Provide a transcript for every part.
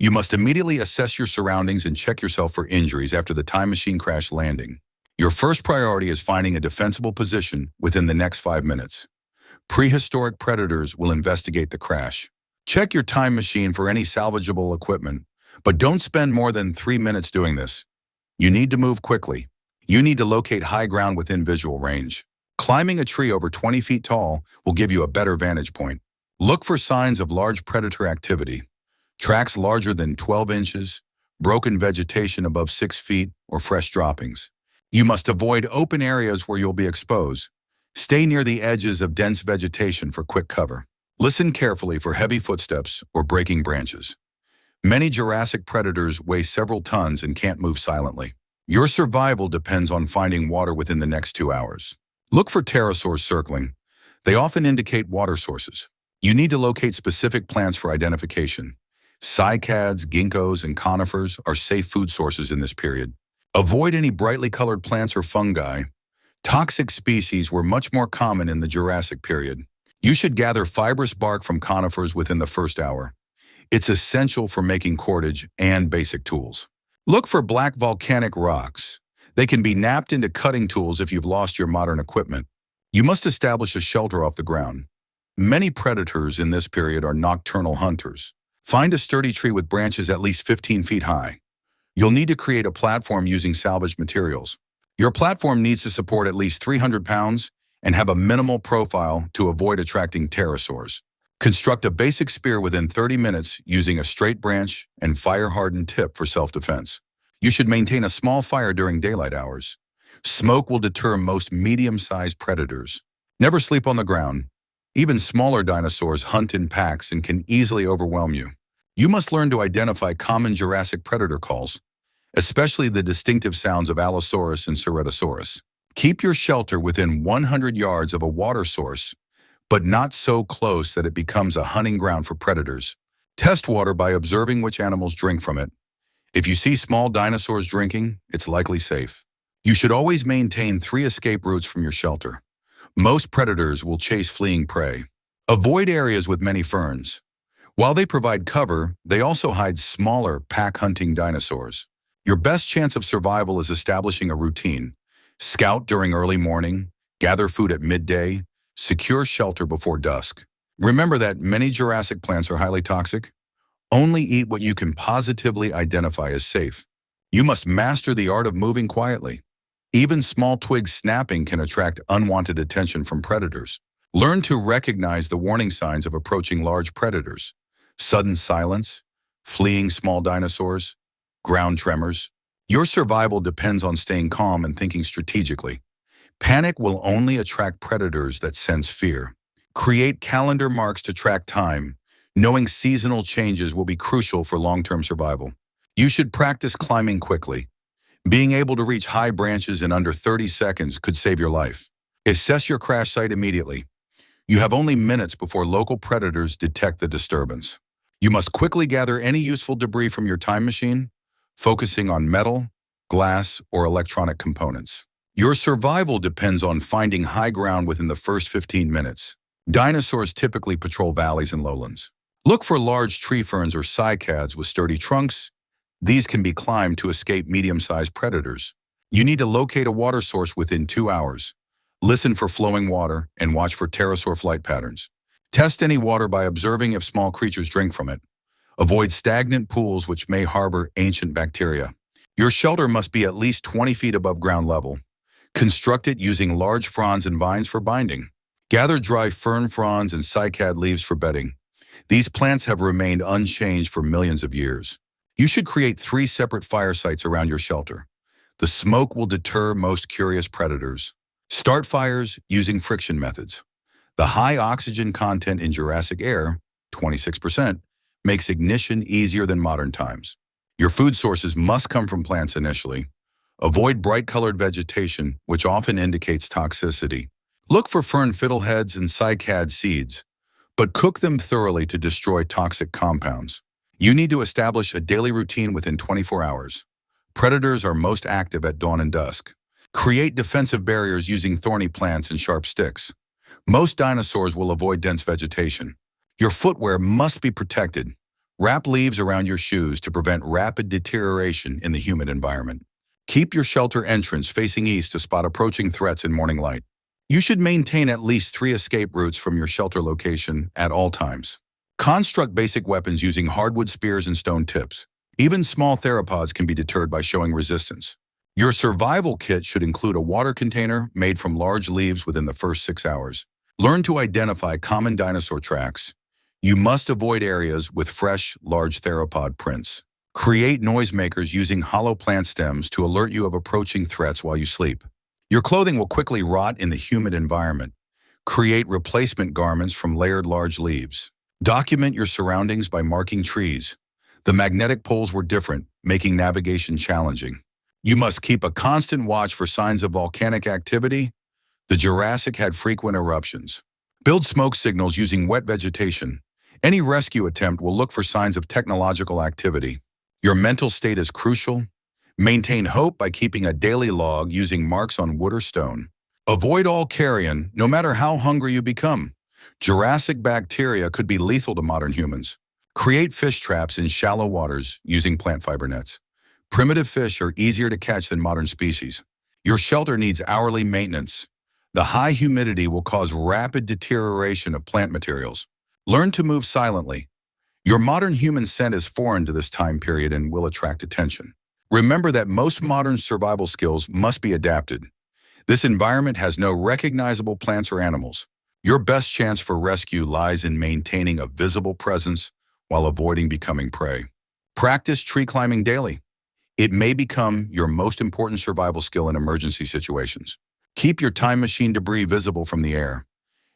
You must immediately assess your surroundings and check yourself for injuries after the time machine crash landing. Your first priority is finding a defensible position within the next 5 minutes. Prehistoric predators will investigate the crash. Check your time machine for any salvageable equipment, but don't spend more than 3 minutes doing this. You need to move quickly. You need to locate high ground within visual range. Climbing a tree over 20 feet tall will give you a better vantage point. Look for signs of large predator activity. Tracks larger than 12 inches, broken vegetation above 6 feet, or fresh droppings. You must avoid open areas where you'll be exposed. Stay near the edges of dense vegetation for quick cover. Listen carefully for heavy footsteps or breaking branches. Many Jurassic predators weigh several tons and can't move silently. Your survival depends on finding water within the next 2 hours. Look for pterosaurs circling. They often indicate water sources. You need to locate specific plants for identification. Cycads, ginkgos, and conifers are safe food sources in this period. Avoid any brightly colored plants or fungi. Toxic species were much more common in the Jurassic period. You should gather fibrous bark from conifers within the first hour. It's essential for making cordage and basic tools. Look for black volcanic rocks. They can be napped into cutting tools if you've lost your modern equipment. You must establish a shelter off the ground. Many predators in this period are nocturnal hunters. Find a sturdy tree with branches at least 15 feet high. You'll need to create a platform using salvaged materials. Your platform needs to support at least 300 pounds and have a minimal profile to avoid attracting pterosaurs. Construct a basic spear within 30 minutes using a straight branch and fire-hardened tip for self-defense. You should maintain a small fire during daylight hours. Smoke will deter most medium-sized predators. Never sleep on the ground. Even smaller dinosaurs hunt in packs and can easily overwhelm you. You must learn to identify common Jurassic predator calls, especially the distinctive sounds of Allosaurus and Ceratosaurus. Keep your shelter within 100 yards of a water source, but not so close that it becomes a hunting ground for predators. Test water by observing which animals drink from it. If you see small dinosaurs drinking, it's likely safe. You should always maintain 3 escape routes from your shelter. Most predators will chase fleeing prey. Avoid areas with many ferns. While they provide cover, they also hide smaller pack-hunting dinosaurs. Your best chance of survival is establishing a routine. Scout during early morning, gather food at midday, secure shelter before dusk. Remember that many Jurassic plants are highly toxic. Only eat what you can positively identify as safe. You must master the art of moving quietly. Even small twigs snapping can attract unwanted attention from predators. Learn to recognize the warning signs of approaching large predators. Sudden silence, fleeing small dinosaurs, ground tremors. Your survival depends on staying calm and thinking strategically. Panic will only attract predators that sense fear. Create calendar marks to track time. Knowing seasonal changes will be crucial for long-term survival. You should practice climbing quickly. Being able to reach high branches in under 30 seconds could save your life. Assess your crash site immediately. You have only minutes before local predators detect the disturbance. You must quickly gather any useful debris from your time machine, focusing on metal, glass, or electronic components. Your survival depends on finding high ground within the first 15 minutes. Dinosaurs typically patrol valleys and lowlands. Look for large tree ferns or cycads with sturdy trunks. These can be climbed to escape medium-sized predators. You need to locate a water source within 2 hours. Listen for flowing water and watch for pterosaur flight patterns. Test any water by observing if small creatures drink from it. Avoid stagnant pools which may harbor ancient bacteria. Your shelter must be at least 20 feet above ground level. Construct it using large fronds and vines for binding. Gather dry fern fronds and cycad leaves for bedding. These plants have remained unchanged for millions of years. You should create 3 separate fire sites around your shelter. The smoke will deter most curious predators. Start fires using friction methods. The high oxygen content in Jurassic air, 26%, makes ignition easier than modern times. Your food sources must come from plants initially. Avoid bright-colored vegetation, which often indicates toxicity. Look for fern fiddleheads and cycad seeds, but cook them thoroughly to destroy toxic compounds. You need to establish a daily routine within 24 hours. Predators are most active at dawn and dusk. Create defensive barriers using thorny plants and sharp sticks. Most dinosaurs will avoid dense vegetation. Your footwear must be protected. Wrap leaves around your shoes to prevent rapid deterioration in the humid environment. Keep your shelter entrance facing east to spot approaching threats in morning light. You should maintain at least 3 escape routes from your shelter location at all times. Construct basic weapons using hardwood spears and stone tips. Even small theropods can be deterred by showing resistance. Your survival kit should include a water container made from large leaves within the first 6 hours. Learn to identify common dinosaur tracks. You must avoid areas with fresh, large theropod prints. Create noisemakers using hollow plant stems to alert you of approaching threats while you sleep. Your clothing will quickly rot in the humid environment. Create replacement garments from layered large leaves. Document your surroundings by marking trees. The magnetic poles were different, making navigation challenging. You must keep a constant watch for signs of volcanic activity. The Jurassic had frequent eruptions. Build smoke signals using wet vegetation. Any rescue attempt will look for signs of technological activity. Your mental state is crucial. Maintain hope by keeping a daily log using marks on wood or stone. Avoid all carrion, no matter how hungry you become. Jurassic bacteria could be lethal to modern humans. Create fish traps in shallow waters using plant fiber nets. Primitive fish are easier to catch than modern species. Your shelter needs hourly maintenance. The high humidity will cause rapid deterioration of plant materials. Learn to move silently. Your modern human scent is foreign to this time period and will attract attention. Remember that most modern survival skills must be adapted. This environment has no recognizable plants or animals. Your best chance for rescue lies in maintaining a visible presence while avoiding becoming prey. Practice tree climbing daily. It may become your most important survival skill in emergency situations. Keep your time machine debris visible from the air.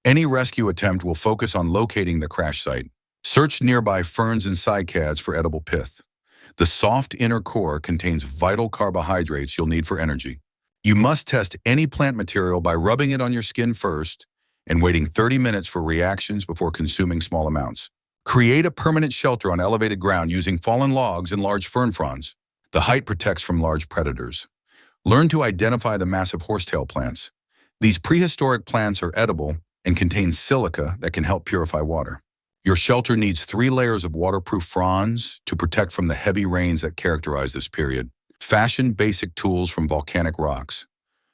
Any rescue attempt will focus on locating the crash site. Search nearby ferns and cycads for edible pith. The soft inner core contains vital carbohydrates you'll need for energy. You must test any plant material by rubbing it on your skin first and waiting 30 minutes for reactions before consuming small amounts. Create a permanent shelter on elevated ground using fallen logs and large fern fronds. The height protects from large predators. Learn to identify the massive horsetail plants. These prehistoric plants are edible and contain silica that can help purify water. Your shelter needs 3 layers of waterproof fronds to protect from the heavy rains that characterize this period. Fashion basic tools from volcanic rocks.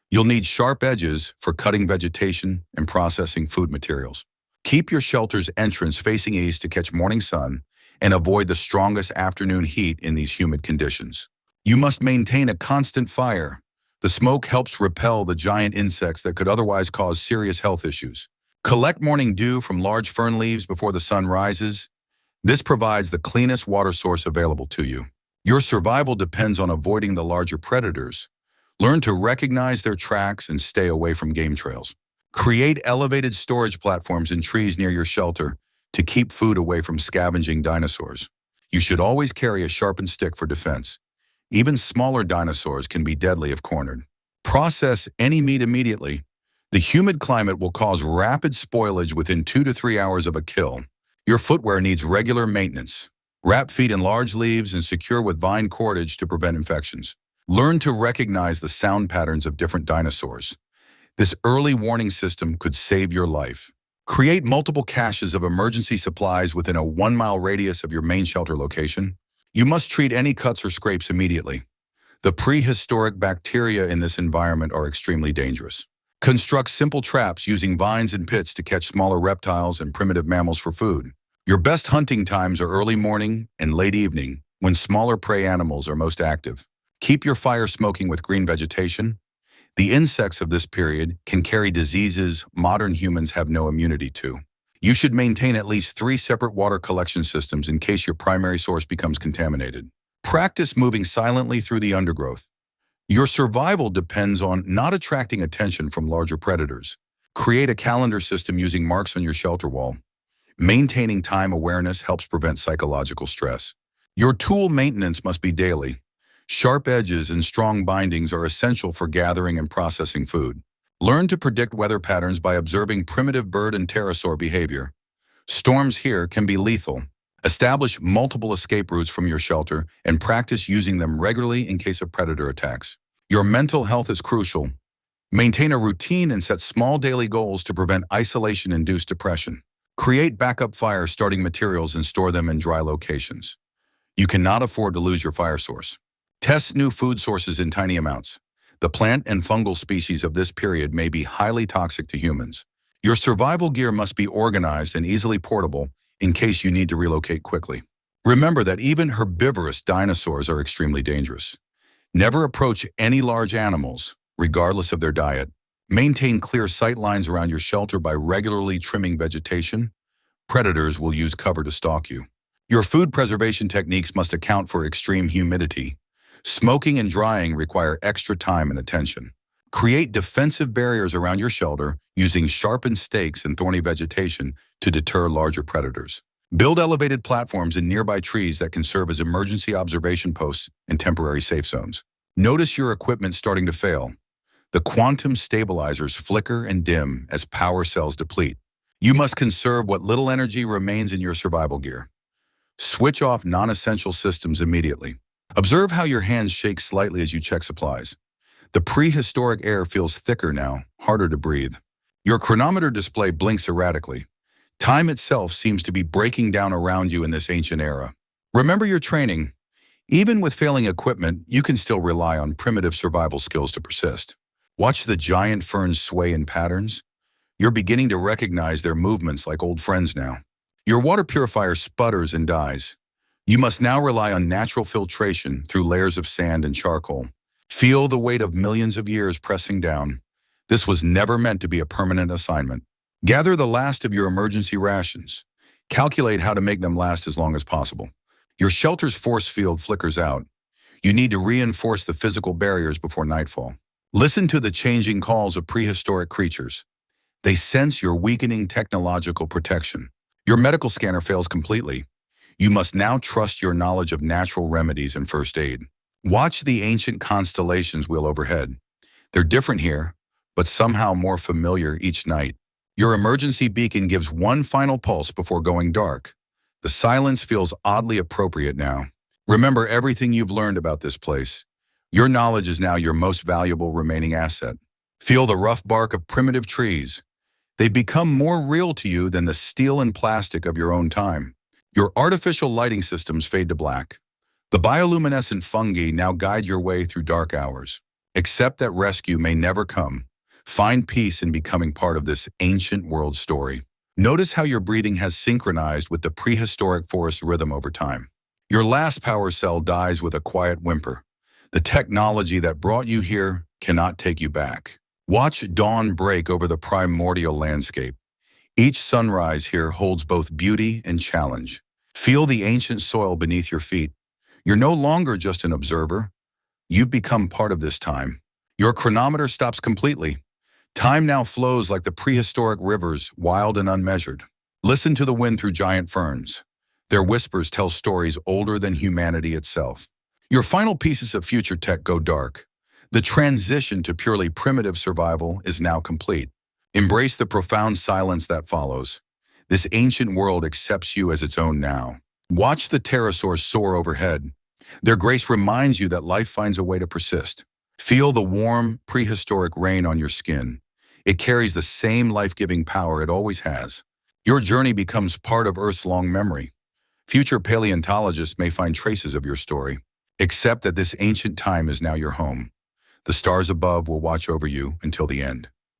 You'll need sharp edges for cutting vegetation and processing food materials. Keep your shelter's entrance facing east to catch morning sun and avoid the strongest afternoon heat in these humid conditions. You must maintain a constant fire. The smoke helps repel the giant insects that could otherwise cause serious health issues. Collect morning dew from large fern leaves before the sun rises. This provides the cleanest water source available to you. Your survival depends on avoiding the larger predators. Learn to recognize their tracks and stay away from game trails. Create elevated storage platforms in trees near your shelter to keep food away from scavenging dinosaurs. You should always carry a sharpened stick for defense. Even smaller dinosaurs can be deadly if cornered. Process any meat immediately. The humid climate will cause rapid spoilage within 2 to 3 hours of a kill. Your footwear needs regular maintenance. Wrap feet in large leaves and secure with vine cordage to prevent infections. Learn to recognize the sound patterns of different dinosaurs. This early warning system could save your life. Create multiple caches of emergency supplies within a 1-mile radius of your main shelter location. You must treat any cuts or scrapes immediately. The prehistoric bacteria in this environment are extremely dangerous. Construct simple traps using vines and pits to catch smaller reptiles and primitive mammals for food. Your best hunting times are early morning and late evening, when smaller prey animals are most active. Keep your fire smoking with green vegetation. The insects of this period can carry diseases modern humans have no immunity to. You should maintain at least 3 separate water collection systems in case your primary source becomes contaminated. Practice moving silently through the undergrowth. Your survival depends on not attracting attention from larger predators. Create a calendar system using marks on your shelter wall. Maintaining time awareness helps prevent psychological stress. Your tool maintenance must be daily. Sharp edges and strong bindings are essential for gathering and processing food. Learn to predict weather patterns by observing primitive bird and pterosaur behavior. Storms here can be lethal. Establish multiple escape routes from your shelter and practice using them regularly in case of predator attacks. Your mental health is crucial. Maintain a routine and set small daily goals to prevent isolation-induced depression. Create backup fire-starting materials and store them in dry locations. You cannot afford to lose your fire source. Test new food sources in tiny amounts. The plant and fungal species of this period may be highly toxic to humans. Your survival gear must be organized and easily portable in case you need to relocate quickly. Remember that even herbivorous dinosaurs are extremely dangerous. Never approach any large animals, regardless of their diet. Maintain clear sight lines around your shelter by regularly trimming vegetation. Predators will use cover to stalk you. Your food preservation techniques must account for extreme humidity. Smoking and drying require extra time and attention. Create defensive barriers around your shelter using sharpened stakes and thorny vegetation to deter larger predators. Build elevated platforms in nearby trees that can serve as emergency observation posts and temporary safe zones. Notice your equipment starting to fail. The quantum stabilizers flicker and dim as power cells deplete. You must conserve what little energy remains in your survival gear. Switch off non-essential systems immediately. Observe how your hands shake slightly as you check supplies. The prehistoric air feels thicker now, harder to breathe. Your chronometer display blinks erratically. Time itself seems to be breaking down around you in this ancient era. Remember your training. Even with failing equipment, you can still rely on primitive survival skills to persist. Watch the giant ferns sway in patterns. You're beginning to recognize their movements like old friends now. Your water purifier sputters and dies. You must now rely on natural filtration through layers of sand and charcoal. Feel the weight of millions of years pressing down. This was never meant to be a permanent assignment. Gather the last of your emergency rations. Calculate how to make them last as long as possible. Your shelter's force field flickers out. You need to reinforce the physical barriers before nightfall. Listen to the changing calls of prehistoric creatures. They sense your weakening technological protection. Your medical scanner fails completely. You must now trust your knowledge of natural remedies and first aid. Watch the ancient constellations wheel overhead. They're different here, but somehow more familiar each night. Your emergency beacon gives one final pulse before going dark. The silence feels oddly appropriate now. Remember everything you've learned about this place. Your knowledge is now your most valuable remaining asset. Feel the rough bark of primitive trees. They've become more real to you than the steel and plastic of your own time. Your artificial lighting systems fade to black. The bioluminescent fungi now guide your way through dark hours. Accept that rescue may never come. Find peace in becoming part of this ancient world story. Notice how your breathing has synchronized with the prehistoric forest rhythm over time. Your last power cell dies with a quiet whimper. The technology that brought you here cannot take you back. Watch dawn break over the primordial landscape. Each sunrise here holds both beauty and challenge. Feel the ancient soil beneath your feet. You're no longer just an observer. You've become part of this time. Your chronometer stops completely. Time now flows like the prehistoric rivers, wild and unmeasured. Listen to the wind through giant ferns. Their whispers tell stories older than humanity itself. Your final pieces of future tech go dark. The transition to purely primitive survival is now complete. Embrace the profound silence that follows. This ancient world accepts you as its own now. Watch the pterosaurs soar overhead. Their grace reminds you that life finds a way to persist. Feel the warm, prehistoric rain on your skin. It carries the same life-giving power it always has. Your journey becomes part of Earth's long memory. Future paleontologists may find traces of your story. Accept that this ancient time is now your home. The stars above will watch over you until the end.